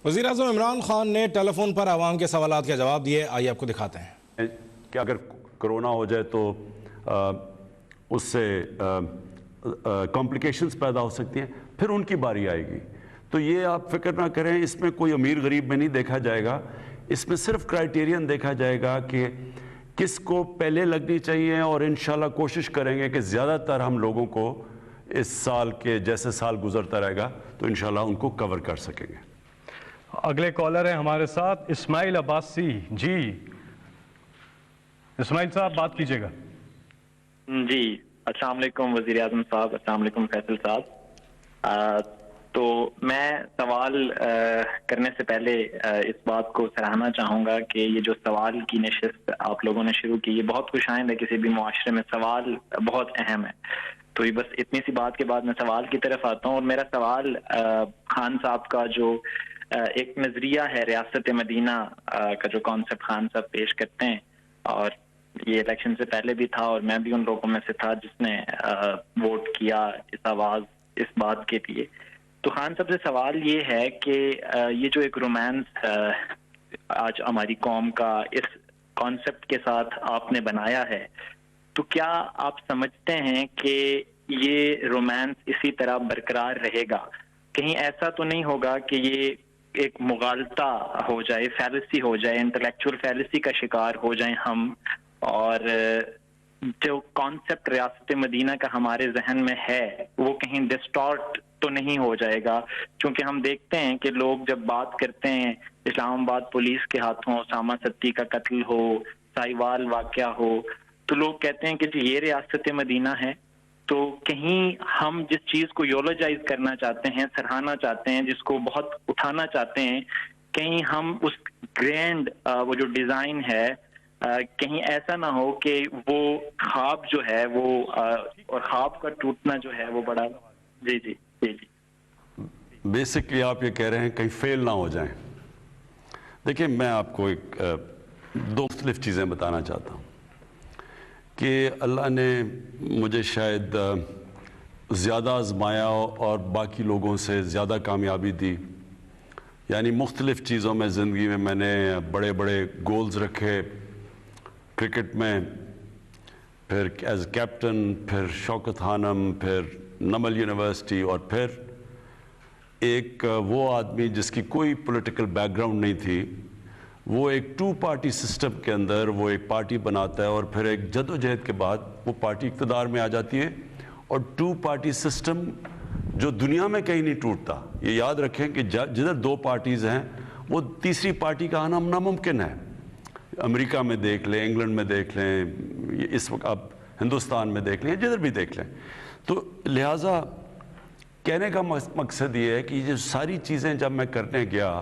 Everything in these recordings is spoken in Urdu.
وزیر اعظم عمران خان نے ٹیلی فون پر عوام کے سوالات کے جواب دیے، آئیے آپ کو دکھاتے ہیں کہ اگر کرونا ہو جائے تو اس سے کمپلیکیشنز پیدا ہو سکتی ہیں، پھر ان کی باری آئے گی۔ تو یہ آپ فکر نہ کریں، اس میں کوئی امیر غریب میں نہیں دیکھا جائے گا، اس میں صرف کرائٹیرین دیکھا جائے گا کہ کس کو پہلے لگنی چاہیے، اور انشاءاللہ کوشش کریں گے کہ زیادہ تر ہم لوگوں کو اس سال کے جیسے سال گزرتا رہے گا تو انشاءاللہ ان کو کور کر سکیں گے۔ اگلے کالر ہیں ہمارے ساتھ اسماعیل عباسی۔ جی اسماعیل صاحب بات کیجیے گا۔ جی السلام علیکم وزیر اعظم صاحب، السلام علیکم فیصل صاحب۔ تو میں سوال کرنے سے پہلے اس بات کو سراہنا چاہوں گا کہ یہ جو سوال کی نشست آپ لوگوں نے شروع کی، یہ بہت خوش آئند ہے۔ کسی بھی معاشرے میں سوال بہت اہم ہے، تو یہ بس اتنی سی بات کے بعد میں سوال کی طرف آتا ہوں۔ اور میرا سوال خان صاحب کا جو ایک نظریہ ہے ریاست مدینہ کا جو کانسیپٹ خان صاحب پیش کرتے ہیں، اور یہ الیکشن سے پہلے بھی تھا اور میں بھی ان لوگوں میں سے تھا جس نے ووٹ کیا اس آواز اس بات کے لیے۔ تو خان صاحب سے سوال یہ ہے کہ یہ جو ایک رومانس آج ہماری قوم کا اس کانسیپٹ کے ساتھ آپ نے بنایا ہے، تو کیا آپ سمجھتے ہیں کہ یہ رومانس اسی طرح برقرار رہے گا؟ کہیں ایسا تو نہیں ہوگا کہ یہ ایک مغالطہ ہو جائے، فیلسی ہو جائے، انٹلیکچوئل فیلسی کا شکار ہو جائیں ہم، اور جو کانسیپٹ ریاست مدینہ کا ہمارے ذہن میں ہے وہ کہیں ڈسٹارٹ تو نہیں ہو جائے گا؟ چونکہ ہم دیکھتے ہیں کہ لوگ جب بات کرتے ہیں اسلام آباد پولیس کے ہاتھوں اسامہ ستی کا قتل ہو، سائیوال واقعہ ہو، تو لوگ کہتے ہیں کہ یہ ریاست مدینہ ہے۔ تو کہیں ہم جس چیز کو یولوجائز کرنا چاہتے ہیں، سراہنا چاہتے ہیں، جس کو بہت اٹھانا چاہتے ہیں، کہیں ہم اس گرینڈ وہ جو ڈیزائن ہے کہیں ایسا نہ ہو کہ وہ خواب جو ہے وہ اور خواب کا ٹوٹنا جو ہے وہ بڑا جی بیسکلی آپ یہ کہہ رہے ہیں کہیں فیل نہ ہو جائیں۔ دیکھیں میں آپ کو دو مختلف چیزیں بتانا چاہتا ہوں کہ اللہ نے مجھے شاید زیادہ آزمایا اور باقی لوگوں سے زیادہ کامیابی دی، یعنی مختلف چیزوں میں زندگی میں نے بڑے بڑے گولز رکھے، کرکٹ میں، پھر ایز کیپٹن، پھر شوکت خانم، پھر نمل یونیورسٹی، اور پھر ایک وہ آدمی جس کی کوئی پولیٹیکل بیک گراؤنڈ نہیں تھی، وہ ایک ٹو پارٹی سسٹم کے اندر وہ ایک پارٹی بناتا ہے، اور پھر ایک جد و جہد کے بعد وہ پارٹی اقتدار میں آ جاتی ہے۔ اور ٹو پارٹی سسٹم جو دنیا میں کہیں نہیں ٹوٹتا، یہ یاد رکھیں کہ جدھر دو پارٹیز ہیں وہ تیسری پارٹی کا آنا ناممکن ہے۔ امریکہ میں دیکھ لیں، انگلینڈ میں دیکھ لیں، اس وقت آپ ہندوستان میں دیکھ لیں، جدھر بھی دیکھ لیں۔ تو لہٰذا کہنے کا مقصد یہ ہے کہ یہ ساری چیزیں جب میں کرنے گیا،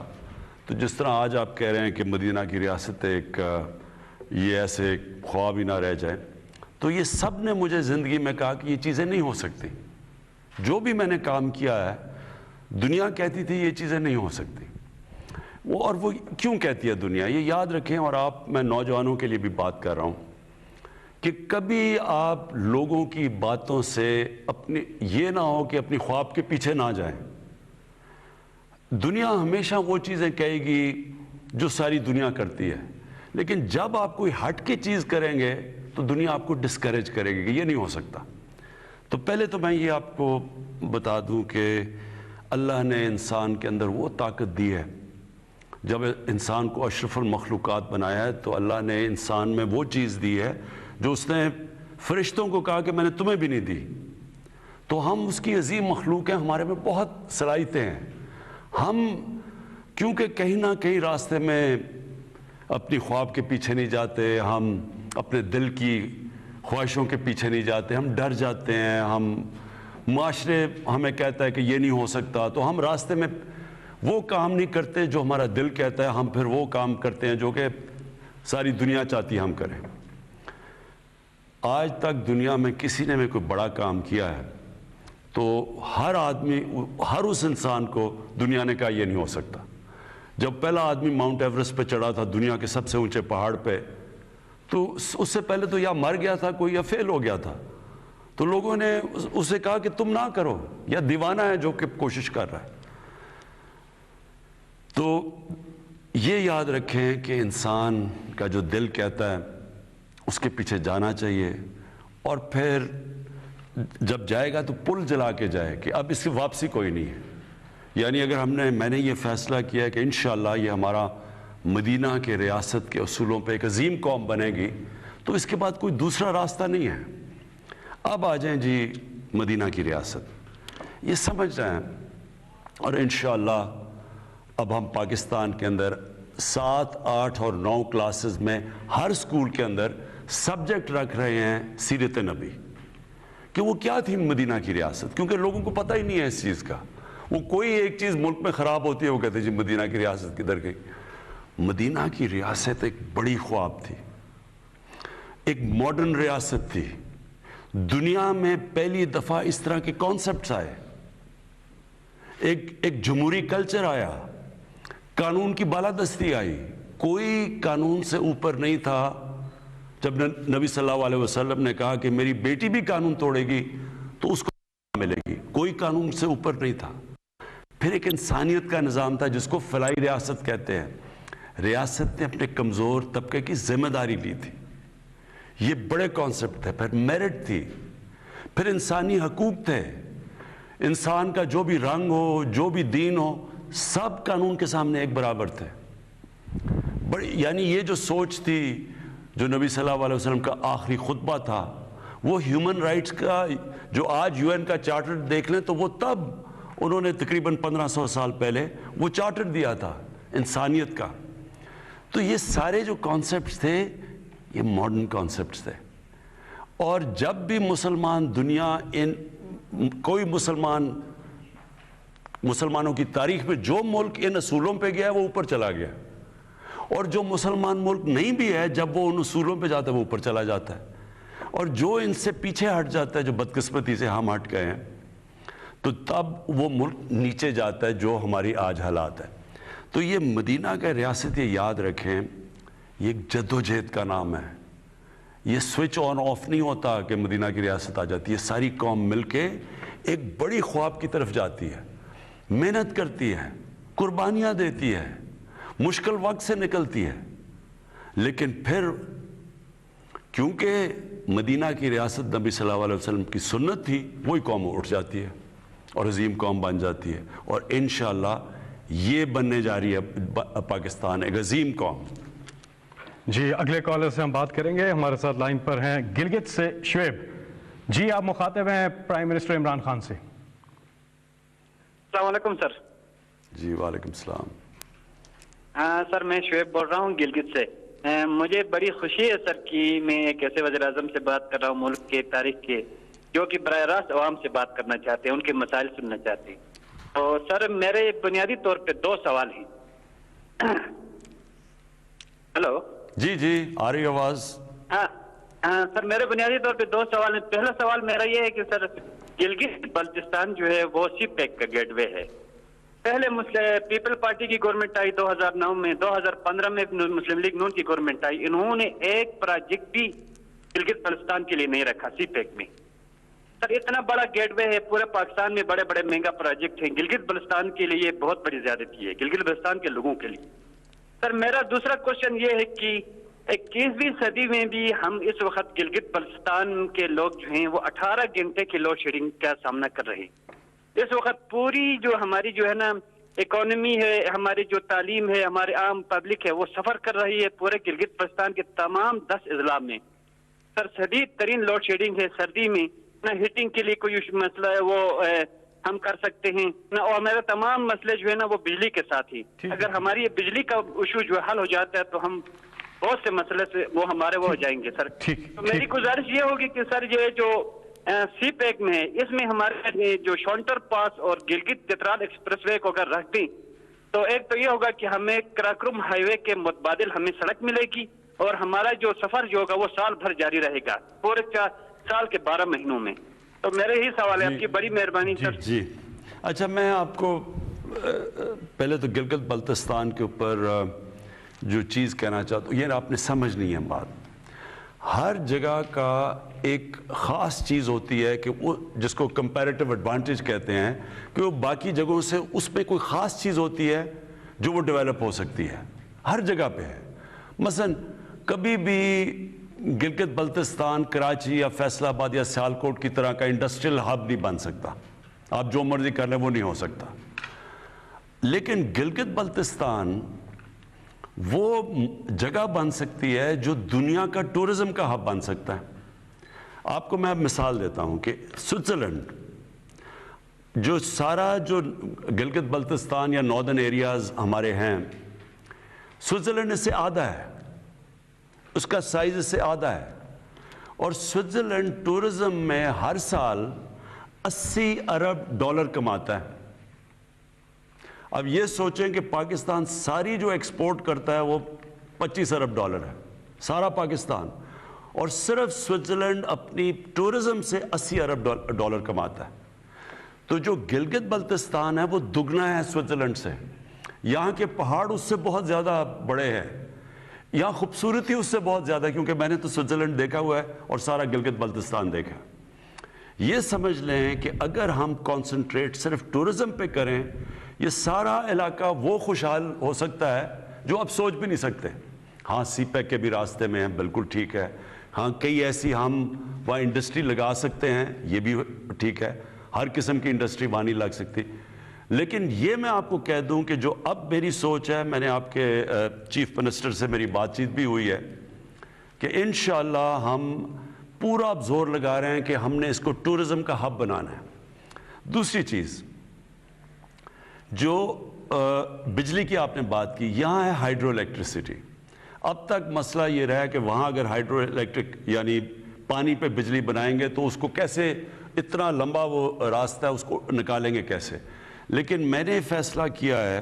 تو جس طرح آج آپ کہہ رہے ہیں کہ مدینہ کی ریاست ایک یہ ایسے خواب ہی نہ رہ جائے، تو یہ سب نے مجھے زندگی میں کہا کہ یہ چیزیں نہیں ہو سکتی۔ جو بھی میں نے کام کیا ہے، دنیا کہتی تھی یہ چیزیں نہیں ہو سکتی۔ اور وہ کیوں کہتی ہے دنیا؟ یہ یاد رکھیں، اور میں نوجوانوں کے لیے بھی بات کر رہا ہوں کہ کبھی آپ لوگوں کی باتوں سے یہ نہ ہو کہ اپنی خواب کے پیچھے نہ جائیں۔ دنیا ہمیشہ وہ چیزیں کہے گی جو ساری دنیا کرتی ہے، لیکن جب آپ کوئی ہٹ کے چیز کریں گے تو دنیا آپ کو ڈسکریج کرے گی کہ یہ نہیں ہو سکتا۔ تو پہلے تو میں یہ آپ کو بتا دوں کہ اللہ نے انسان کے اندر وہ طاقت دی ہے، جب انسان کو اشرف المخلوقات بنایا ہے تو اللہ نے انسان میں وہ چیز دی ہے جو اس نے فرشتوں کو کہا کہ میں نے تمہیں بھی نہیں دی۔ تو ہم اس کی عظیم مخلوق ہیں، ہمارے میں بہت صلاحیتیں ہیں۔ ہم کیونکہ کہیں نہ کہیں راستے میں اپنی خواب کے پیچھے نہیں جاتے، ہم اپنے دل کی خواہشوں کے پیچھے نہیں جاتے، ہم ڈر جاتے ہیں، ہم معاشرے ہمیں کہتا ہے کہ یہ نہیں ہو سکتا، تو ہم راستے میں وہ کام نہیں کرتے جو ہمارا دل کہتا ہے، ہم پھر وہ کام کرتے ہیں جو کہ ساری دنیا چاہتی ہے ہم کریں۔ آج تک دنیا میں کسی نے بھی کوئی بڑا کام کیا ہے تو ہر آدمی، ہر اس انسان کو دنیا نے کہا یہ نہیں ہو سکتا۔ جب پہلا آدمی ماؤنٹ ایورسٹ پہ چڑھا تھا، دنیا کے سب سے اونچے پہاڑ پہ، تو اس سے پہلے تو یا مر گیا تھا کوئی یا فیل ہو گیا تھا، تو لوگوں نے اسے کہا کہ تم نہ کرو، یا دیوانہ ہے جو کہ کوشش کر رہا ہے۔ تو یہ یاد رکھیں کہ انسان کا جو دل کہتا ہے اس کے پیچھے جانا چاہیے، اور پھر جب جائے گا تو پل جلا کے جائے کہ اب اس کی واپسی کوئی نہیں ہے. یعنی اگر میں نے یہ فیصلہ کیا ہے کہ انشاءاللہ یہ ہمارا مدینہ کے ریاست کے اصولوں پہ ایک عظیم قوم بنے گی، تو اس کے بعد کوئی دوسرا راستہ نہیں ہے. اب آ جائیں جی مدینہ کی ریاست، یہ سمجھ رہے ہیں، اور انشاءاللہ اب ہم پاکستان کے اندر 7، 8 اور 9 کلاسز میں ہر سکول کے اندر سبجیکٹ رکھ رہے ہیں سیرت نبی، کہ وہ کیا تھی مدینہ کی ریاست، کیونکہ لوگوں کو پتہ ہی نہیں ہے اس چیز کا. وہ کوئی ایک چیز ملک میں خراب ہوتی ہے وہ کہتے ہیں جی مدینہ کی ریاست کدھر گئی. مدینہ کی ریاست ایک بڑی خواب تھی، ایک ماڈرن ریاست تھی. دنیا میں پہلی دفعہ اس طرح کے کانسیپٹس آئے، ایک جمہوری کلچر آیا، قانون کی بالادستی آئی. کوئی قانون سے اوپر نہیں تھا. جب نبی صلی اللہ علیہ وسلم نے کہا کہ میری بیٹی بھی قانون توڑے گی تو اس کو ملے گی، کوئی قانون سے اوپر نہیں تھا. پھر ایک انسانیت کا نظام تھا جس کو فلاحی ریاست کہتے ہیں. ریاست نے اپنے کمزور طبقے کی ذمہ داری لی تھی. یہ بڑے کانسیپٹ تھے. پھر میرٹ تھی، پھر انسانی حقوق تھے. انسان کا جو بھی رنگ ہو، جو بھی دین ہو، سب قانون کے سامنے ایک برابر تھے. یعنی یہ جو سوچ تھی، جو نبی صلی اللہ علیہ وسلم کا آخری خطبہ تھا، وہ ہیومن رائٹس کا، جو آج UN کا چارٹر دیکھ لیں تو وہ تب انہوں نے تقریباً 1500 سال پہلے وہ چارٹر دیا تھا انسانیت کا. تو یہ سارے جو کانسیپٹس تھے یہ ماڈرن کانسیپٹس تھے. اور جب بھی مسلمان دنیا کوئی مسلمانوں کی تاریخ میں جو ملک ان اصولوں پہ گیا ہے وہ اوپر چلا گیا، اور جو مسلمان ملک نہیں بھی ہے جب وہ ان اصولوں پہ جاتا ہے وہ اوپر چلا جاتا ہے. اور جو ان سے پیچھے ہٹ جاتا ہے، جو بدقسمتی سے ہم ہٹ گئے ہیں، تو تب وہ ملک نیچے جاتا ہے، جو ہماری آج حالات ہے. تو یہ مدینہ کا ریاست، یہ یاد رکھیں، یہ ایک جدوجہد کا نام ہے. یہ سوئچ آن آف نہیں ہوتا کہ مدینہ کی ریاست آ جاتی ہے. ساری قوم مل کے ایک بڑی خواب کی طرف جاتی ہے، محنت کرتی ہے، قربانیاں دیتی ہے، مشکل وقت سے نکلتی ہے. لیکن پھر کیونکہ مدینہ کی ریاست نبی صلی اللہ علیہ وسلم کی سنت تھی، وہی قوم اٹھ جاتی ہے اور عظیم قوم بن جاتی ہے. اور انشاءاللہ یہ بننے جا رہی ہے پاکستان ایک عظیم قوم. جی اگلے کالر سے ہم بات کریں گے. ہمارے ساتھ لائن پر ہیں گلگت سے شعیب. جی آپ مخاطب ہیں پرائم منسٹر عمران خان سے. السلام علیکم سر. جی وعلیکم السلام. ہاں سر، میں شعیب بول رہا ہوں گلگت سے. مجھے بڑی خوشی ہے سر کہ میں ایک ایسے وزیر اعظم سے بات کر رہا ہوں ملک کے تاریخ کے، جو کہ براہ راست عوام سے بات کرنا چاہتے ہیں، ان کے مسائل سننا چاہتے ہیں. تو سر میرے بنیادی طور پہ 2 سوال ہیں. ہلو جی جی آ رہی آواز. ہاں سر، میرے بنیادی طور پہ 2 سوال ہیں. پہلا سوال میرا یہ ہے کہ سر گلگت بلتستان جو ہے وہ سی پیک کا گیٹ وے ہے. پہلے پیپل پارٹی کی گورنمنٹ آئی 2009 میں، 2015 میں مسلم لیگ نون کی گورنمنٹ آئی. انہوں نے ایک پروجیکٹ بھی گلگت بلتستان کے لیے نہیں رکھا سی پیک میں. سر اتنا بڑا گیٹ وے ہے، پورے پاکستان میں بڑے بڑے مہنگا پروجیکٹ ہیں، گلگت بلتستان کے لیے بہت بڑی زیادتی ہے، گلگت بلتستان کے لوگوں کے لیے. سر میرا دوسرا کوشچن یہ ہے کہ 21ویں صدی میں بھی ہم اس وقت گلگت بلتستان کے لوگ جو ہیں وہ 18 گھنٹے کی لوڈ شیڈنگ کا سامنا کر رہے ہیں. اس وقت پوری جو ہماری جو ہے نا اکانومی ہے، ہماری جو تعلیم ہے، ہمارے عام پبلک ہے، وہ سفر کر رہی ہے پورے گلگت بلتستان کے تمام 10 اضلاع میں. سر شدید ترین لوڈ شیڈنگ ہے. سردی میں نہ ہیٹنگ کے لیے کوئی مسئلہ ہے وہ ہم کر سکتے ہیں نہ، اور میرا تمام مسئلے جو ہے نا وہ بجلی کے ساتھ ہی. اگر ہماری یہ بجلی کا ایشو جو حل ہو جاتا ہے تو ہم بہت سے مسئلے سے وہ ہمارے وہ ہو جائیں گے سر. تو میری گزارش یہ ہوگی کہ سر یہ جو سی پیک میں ہے، اس میں ہمارے جو شونٹر پاس اور گلگت چترال ایکسپریس وے کو اگر رکھ دیں تو ایک تو یہ ہوگا کہ ہمیں کراکرم ہائی وے کے متبادل ہمیں سڑک ملے گی، اور ہمارا جو سفر جو ہوگا وہ سال بھر جاری رہے گا، پورے سال کے 12 مہینوں میں. تو میرے ہی سوال ہے، آپ کی بڑی مہربانی سر. جی اچھا، میں آپ کو پہلے تو گلگت بلتستان کے اوپر جو چیز کہنا چاہتا ہوں، یہ آپ نے سمجھنی ہے بات. ہر جگہ کا ایک خاص چیز ہوتی ہے کہ وہ جس کو کمپیریٹیو ایڈوانٹیج کہتے ہیں، کہ وہ باقی جگہوں سے اس میں کوئی خاص چیز ہوتی ہے جو وہ ڈیولپ ہو سکتی ہے، ہر جگہ پہ ہے. مثلا کبھی بھی گلگت بلتستان کراچی یا فیصل آباد یا سیالکوٹ کی طرح کا انڈسٹریل ہب نہیں بن سکتا. آپ جو مرضی کر لیں وہ نہیں ہو سکتا. لیکن گلگت بلتستان وہ جگہ بن سکتی ہے جو دنیا کا ٹورزم کا ہب بن سکتا ہے. آپ کو میں مثال دیتا ہوں کہ سوئٹزرلینڈ جو سارا جو گلگت بلتستان یا ناردرن ایریاز ہمارے ہیں، سوئٹزرلینڈ اس سے آدھا ہے، اس کا سائز اس سے آدھا ہے. اور سوئٹزرلینڈ ٹورزم میں ہر سال $80 ارب کماتا ہے. اب یہ سوچیں کہ پاکستان ساری جو ایکسپورٹ کرتا ہے وہ $25 ارب ہے، سارا پاکستان، اور صرف سوئٹزرلینڈ اپنی ٹورزم سے $80 ارب کماتا ہے. تو جو گلگت بلتستان ہے وہ دگنا ہے سوئٹزرلینڈ سے. یہاں کے پہاڑ اس سے بہت زیادہ بڑے ہیں، یہاں خوبصورتی اس سے بہت زیادہ ہے، کیونکہ میں نے تو سوئٹزرلینڈ دیکھا ہوا ہے اور سارا گلگت بلتستان دیکھا. یہ سمجھ لیں کہ اگر ہم کانسنٹریٹ صرف ٹورزم پہ کریں، یہ سارا علاقہ وہ خوشحال ہو سکتا ہے جو آپ سوچ بھی نہیں سکتے. ہاں سی پیک کے بھی راستے میں ہیں، بالکل ٹھیک ہے. ہاں کئی ایسی ہم وہاں انڈسٹری لگا سکتے ہیں، یہ بھی ٹھیک ہے. ہر قسم کی انڈسٹری وہاں نہیں لگ سکتی. لیکن یہ میں آپ کو کہہ دوں کہ جو اب میری سوچ ہے، میں نے آپ کے چیف منسٹر سے میری بات چیت بھی ہوئی ہے کہ انشاءاللہ ہم پورا اب زور لگا رہے ہیں کہ ہم نے اس کو ٹورزم کا ہب بنانا ہے. دوسری چیز جو بجلی کی آپ نے بات کی، یہاں ہے ہائیڈرو الیکٹریسٹی. اب تک مسئلہ یہ رہا ہے کہ وہاں اگر ہائیڈرو الیکٹرک یعنی پانی پہ بجلی بنائیں گے تو اس کو کیسے، اتنا لمبا وہ راستہ ہے، اس کو نکالیں گے کیسے. لیکن میں نے فیصلہ کیا ہے،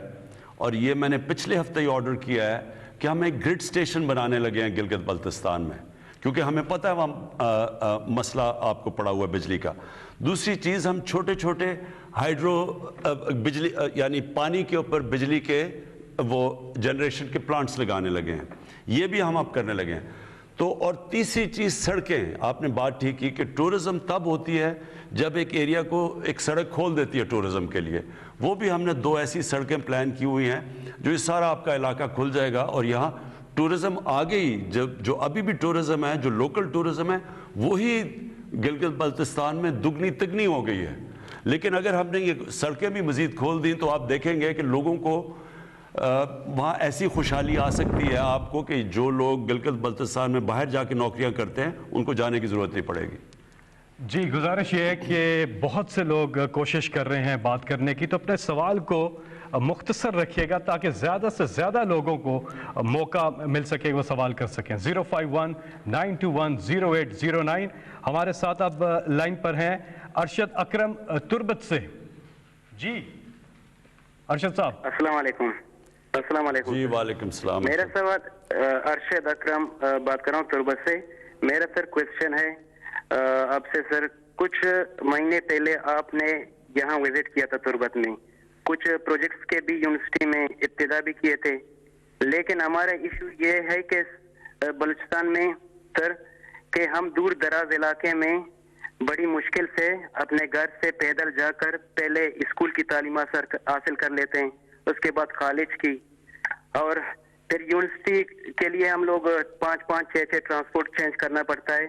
اور یہ میں نے پچھلے ہفتے ہی آرڈر کیا ہے کہ ہم ایک گرڈ سٹیشن بنانے لگے ہیں گلگت بلتستان میں، کیونکہ ہمیں پتہ ہے وہاں مسئلہ آپ کو پڑا ہوا ہے بجلی کا. دوسری چیز، ہم چھوٹے چھوٹے ہائیڈرو بجلی یعنی پانی کے اوپر بجلی کے وہ جنریشن کے پلانٹس لگانے لگے ہیں، یہ بھی ہم اب کرنے لگے ہیں. تو اور تیسری چیز سڑکیں. آپ نے بات ٹھیک کی کہ ٹورزم تب ہوتی ہے جب ایک ایریا کو ایک سڑک کھول دیتی ہے ٹورزم کے لیے. وہ بھی ہم نے 2 ایسی سڑکیں پلان کی ہوئی ہیں جو یہ سارا آپ کا علاقہ کھل جائے گا، اور یہاں ٹورزم آگے ہی جو ابھی بھی ٹورزم ہے، جو لوکل ٹورزم ہے، وہی گلگت بلتستان میں دگنی تگنی ہو گئی ہے. لیکن اگر ہم نے یہ سڑکیں بھی مزید کھول دیں تو آپ دیکھیں گے کہ لوگوں کو وہاں ایسی خوشحالی آ سکتی ہے آپ کو کہ جو لوگ گلگت بلتستان میں باہر جا کے نوکریاں کرتے ہیں ان کو جانے کی ضرورت نہیں پڑے گی. جی گزارش یہ ہے کہ بہت سے لوگ کوشش کر رہے ہیں بات کرنے کی، تو اپنے سوال کو مختصر رکھیے گا تاکہ زیادہ سے زیادہ لوگوں کو موقع مل سکے وہ سوال کر سکیں. 051-921-0809. ہمارے ساتھ اب لائن پر ہیں ارشد اکرم تربت سے. جی ارشد صاحب. السلام علیکم. السلام علیکم. جی وعلیکم السلام. میرا سوال ارشد اکرم بات کر رہا ہوں تربت سے. میرا سر کوشچن ہے آپ سے. سر کچھ مہینے پہلے آپ نے یہاں وزٹ کیا تھا تربت میں، کچھ پروجیکٹس کے بھی یونیورسٹی میں ابتدا بھی کیے تھے، لیکن ہمارا ایشو یہ ہے کہ بلوچستان میں سر کہ ہم دور دراز علاقے میں بڑی مشکل سے اپنے گھر سے پیدل جا کر پہلے اسکول کی تعلیم حاصل کر لیتے ہیں، اس کے بعد کالج کی، اور پھر یونیورسٹی کے لیے ہم لوگ 5-6 ٹرانسپورٹ چینج کرنا پڑتا ہے،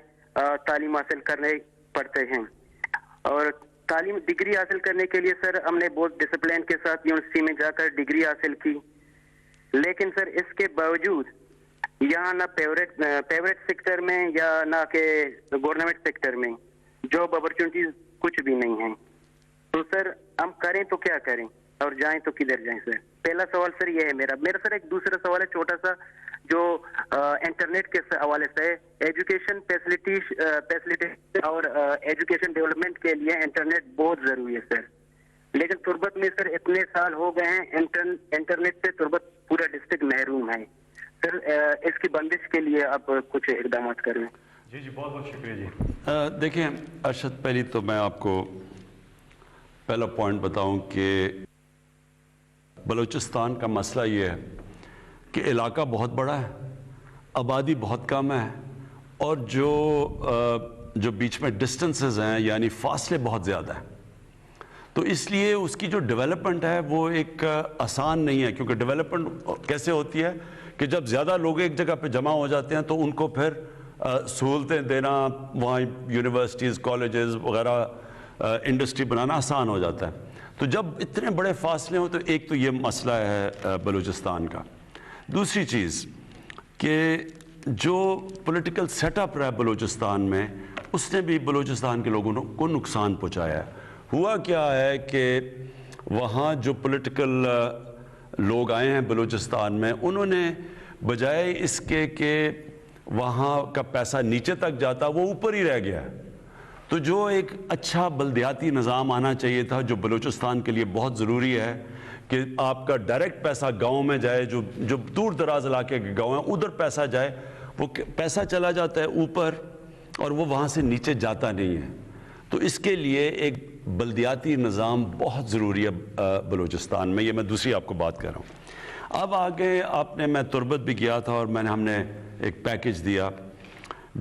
تعلیم حاصل کرنے پڑتے ہیں. اور تعلیم ڈگری حاصل کرنے کے لیے سر ہم نے بہت ڈسپلین کے ساتھ یونیورسٹی میں جا کر ڈگری حاصل کی، لیکن سر اس کے باوجود یہاں نہ پرائیویٹ سیکٹر میں یا نہ کہ گورنمنٹ سیکٹر میں جاب اپرچونٹیز کچھ بھی نہیں ہیں. تو سر ہم کریں تو کیا کریں اور جائیں تو کدھر جائیں سر؟ پہلا سوال سر یہ ہے میرا سر. ایک دوسرا سوال ہے چھوٹا سا جو انٹرنیٹ کے حوالے سے ہے. ایجوکیشن فیسلٹی اور ایجوکیشن ڈیولپمنٹ کے لیے انٹرنیٹ بہت ضروری ہے سر، لیکن تربت میں سر اتنے سال ہو گئے ہیں انٹرنیٹ سے تربت پورا ڈسٹرکٹ محروم ہے سر. اس کی بندش کے لیے آپ کچھ اقدامات کریں. جی بہت بہت شکریہ. جی دیکھیں ارشد، پہلی تو میں آپ کو پہلا پوائنٹ بتاؤں کہ بلوچستان کا مسئلہ یہ ہے کہ علاقہ بہت بڑا ہے، آبادی بہت کم ہے، اور جو بیچ میں ڈسٹنسز ہیں یعنی فاصلے بہت زیادہ ہیں. تو اس لیے اس کی جو ڈیولپمنٹ ہے وہ ایک آسان نہیں ہے، کیونکہ ڈیولپمنٹ کیسے ہوتی ہے کہ جب زیادہ لوگ ایک جگہ پہ جمع ہو جاتے ہیں تو ان کو پھر سہولتیں دینا، وہاں یونیورسٹیز، کالجز وغیرہ، انڈسٹری بنانا آسان ہو جاتا ہے۔ تو جب اتنے بڑے فاصلے ہوں تو ایک تو یہ مسئلہ ہے بلوچستان کا۔ دوسری چیز کہ جو پولیٹیکل سیٹ اپ رہا بلوچستان میں، اس نے بھی بلوچستان کے لوگوں کو نقصان پہنچایا ہے۔ ہوا کیا ہے کہ وہاں جو پولیٹیکل لوگ آئے ہیں بلوچستان میں، انہوں نے بجائے اس کے کہ وہاں کا پیسہ نیچے تک جاتا، وہ اوپر ہی رہ گیا ہے۔ تو جو ایک اچھا بلدیاتی نظام آنا چاہیے تھا، جو بلوچستان کے لیے بہت ضروری ہے کہ آپ کا ڈائریکٹ پیسہ گاؤں میں جائے، جو دور دراز علاقے کے گاؤں ہیں ادھر پیسہ جائے، وہ پیسہ چلا جاتا ہے اوپر اور وہ وہاں سے نیچے جاتا نہیں ہے۔ تو اس کے لیے ایک بلدیاتی نظام بہت ضروری ہے بلوچستان میں۔ یہ میں دوسری آپ کو بات کر رہا ہوں۔ اب آگے میں تربت بھی گیا تھا اور ہم نے ایک پیکج دیا۔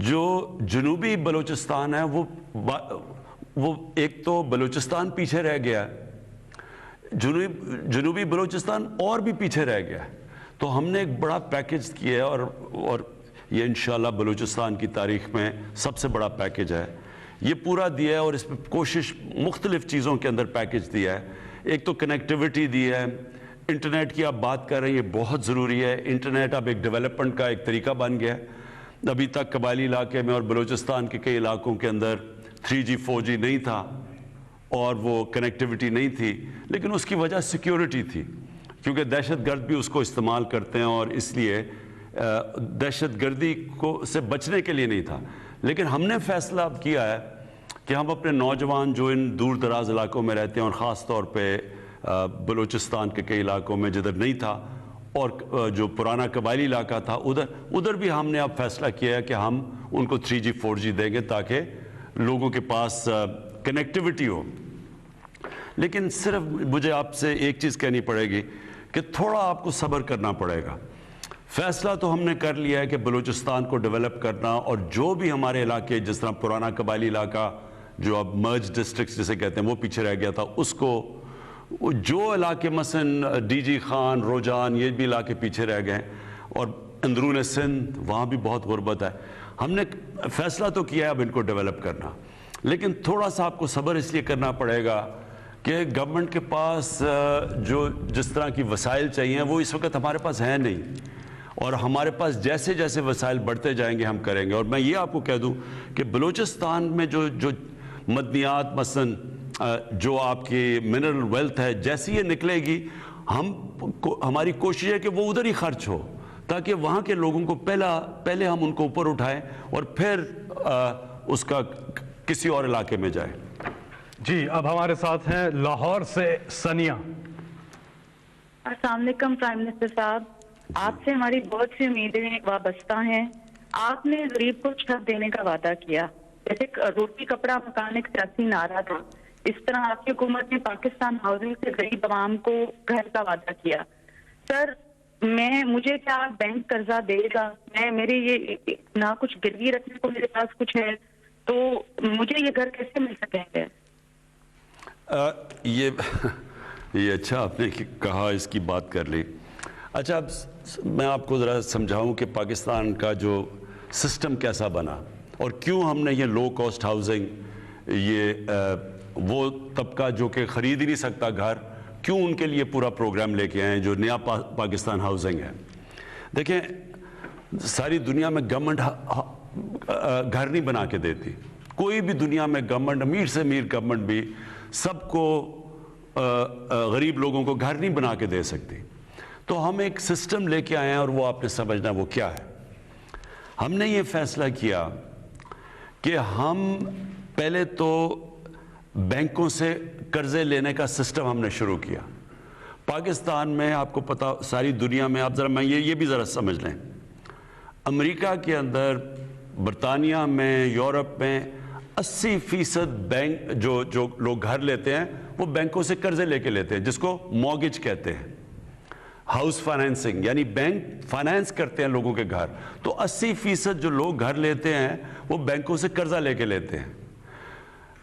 جو جنوبی بلوچستان ہے وہ ایک تو بلوچستان پیچھے رہ گیا ہے، جنوبی بلوچستان اور بھی پیچھے رہ گیا ہے۔ تو ہم نے ایک بڑا پیکج کیا ہے اور یہ انشاءاللہ بلوچستان کی تاریخ میں سب سے بڑا پیکج ہے۔ یہ پورا دیا ہے اور اس میں کوشش مختلف چیزوں کے اندر پیکج دیا ہے۔ ایک تو کنیکٹیوٹی دی ہے، انٹرنیٹ کی آپ بات کر رہے ہیں، یہ بہت ضروری ہے۔ انٹرنیٹ اب ایک ڈیولپمنٹ کا ایک طریقہ بن گیا ہے۔ ابھی تک قبائلی علاقے میں اور بلوچستان کے کئی علاقوں کے اندر 3G 4G نہیں تھا اور وہ کنیکٹیوٹی نہیں تھی، لیکن اس کی وجہ سیکیورٹی تھی، کیونکہ دہشت گرد بھی اس کو استعمال کرتے ہیں اور اس لیے دہشت گردی سے بچنے کے لیے نہیں تھا۔ لیکن ہم نے فیصلہ اب کیا ہے کہ ہم اپنے نوجوان جو ان دور دراز علاقوں میں رہتے ہیں اور خاص طور پہ بلوچستان کے کئی علاقوں میں جدھر نہیں تھا اور جو پرانا قبائلی علاقہ تھا ادھر بھی ہم نے اب فیصلہ کیا ہے کہ ہم ان کو 3G 4G دیں گے تاکہ لوگوں کے پاس کنیکٹیوٹی ہو۔ لیکن صرف مجھے آپ سے ایک چیز کہنی پڑے گی کہ تھوڑا آپ کو صبر کرنا پڑے گا۔ فیصلہ تو ہم نے کر لیا ہے کہ بلوچستان کو ڈیولپ کرنا، اور جو بھی ہمارے علاقے جس طرح پرانا قبائلی علاقہ جو اب مرج ڈسٹرکٹس جسے کہتے ہیں وہ پیچھے رہ گیا تھا، اس کو جو علاقے مثلا ڈی جی خان، روجان، یہ بھی علاقے پیچھے رہ گئے، اور اندرون سندھ وہاں بھی بہت غربت ہے۔ ہم نے فیصلہ تو کیا ہے اب ان کو ڈیولپ کرنا، لیکن تھوڑا سا آپ کو صبر اس لیے کرنا پڑے گا کہ گورنمنٹ کے پاس جس طرح کی وسائل چاہیے وہ اس وقت ہمارے پاس ہیں نہیں، اور ہمارے پاس جیسے جیسے وسائل بڑھتے جائیں گے ہم کریں گے۔ اور میں یہ آپ کو کہہ دوں کہ بلوچستان میں جو مدنیات مثلا جو آپ کی منرل ویلتھ ہے، جیسی یہ نکلے گی ہماری کوشش ہے کہ وہ ادھر ہی خرچ ہو، تاکہ وہاں کے لوگوں کو پہلے ہم ان کو اوپر اٹھائیں اور پھر اس کا کسی اور علاقے میں جائے۔ جی اب ہمارے ساتھ ہیں لاہور سے ثانیہ۔ السلام علیکم پرائم منسٹر صاحب، آپ سے ہماری بہت سی امیدیں وابستہ ہیں۔ آپ نے غریب کو چھت دینے کا وعدہ کیا، جیسے روٹی کپڑا مکان ایک سیاسی نعرہ تھا، اس طرح آپ کی حکومت نے پاکستان ہاؤسنگ سے غریب عوام کو گھر کا وعدہ کیا۔ سر مجھے کیا بینک قرضہ دے گا؟ میرے یہ نہ کچھ گروی رکھنے کو میرے پاس کچھ ہے، تو مجھے یہ گھر کیسے مل سکیں گے؟ یہ اچھا آپ نے کہا، اس کی بات کر لی۔ اچھا اب میں آپ کو ذرا سمجھاؤں کہ پاکستان کا جو سسٹم کیسا بنا اور کیوں ہم نے یہ لو کاسٹ ہاؤسنگ، یہ وہ طبقہ جو کہ خرید ہی نہیں سکتا گھر، کیوں ان کے لیے پورا پروگرام لے کے آئے ہیں جو نیا پاکستان ہاؤسنگ ہے۔ دیکھیں ساری دنیا میں گورنمنٹ گھر نہیں بنا کے دیتی، کوئی بھی دنیا میں گورنمنٹ، امیر سے امیر گورنمنٹ بھی سب کو غریب لوگوں کو گھر نہیں بنا کے دے سکتی۔ تو ہم ایک سسٹم لے کے آئے ہیں اور وہ آپ نے سمجھنا وہ کیا ہے۔ ہم نے یہ فیصلہ کیا کہ ہم پہلے تو بینکوں سے قرضے لینے کا سسٹم ہم نے شروع کیا۔ پاکستان میں آپ کو پتا، ساری دنیا میں آپ ذرا یہ بھی ذرا سمجھ لیں، امریکہ کے اندر، برطانیہ میں، یورپ میں 80% بینک جو لوگ گھر لیتے ہیں وہ بینکوں سے قرضے لے کے لیتے ہیں، جس کو مورگیج کہتے ہیں، ہاؤس فائنینسنگ، یعنی بینک فائنینس کرتے ہیں لوگوں کے گھر۔ تو 80% جو لوگ گھر لیتے ہیں وہ بینکوں سے قرضہ لے کے لیتے ہیں۔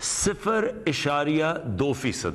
0.2%।